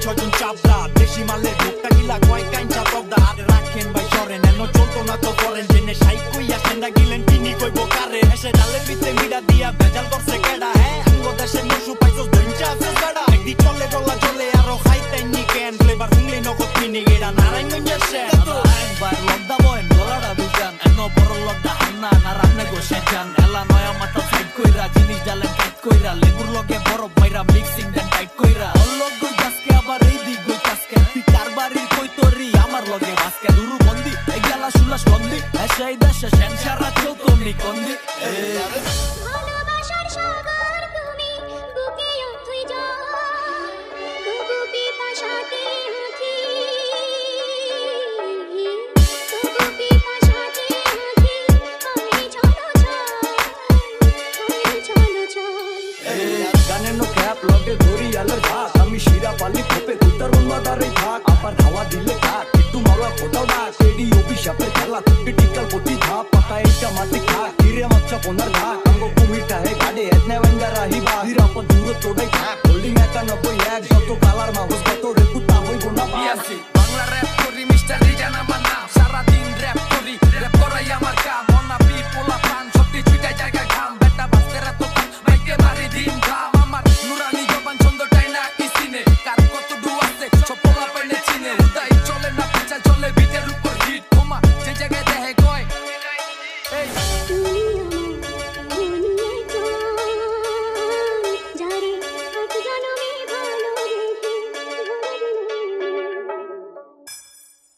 ছজন চাপড়া দেশি মালের ভুকটা গিলা কয় কাইঞ্চা তবদা আরে রাখেন ভাই সরেন এনো চলতো না তো করেন জেনে সাই কইয়া সেন্ডা গিলেন কিনি কইব কারে এসে ডালের ভিতরে মিডা দিয়া ভেজাল করছে কেডা হ্যাঁ আঙ্গ দেশে মসু পাইছস দইঞ্চা আছিস বেড়া একদি চলে গলা চলে আরো খাইতেন নি কেন ফ্লেভার হুংলি নগদ কিনি গেড়া নারায়ণগঞ্জের শেন একবার লকদা বয়েন গলাটা বিজান এনো বড় লকদা হান্না না রামনে গোসে জান এলা নয়া মাথা সাইড কইরা জিনিস ডালেন টাইট কইরা লেবুর লগে বড় বইরা মিক্সিং দেন টাইট কইরা অলগ গই গাছকে আবার এই দিক গই কাছকে তুই কারবারির কই তোরি আমার লগে বাসকে দুরু বন্দি এগালা শুলা সন্ধি এসে দেশে সেন সারা চল তুমি কন্দি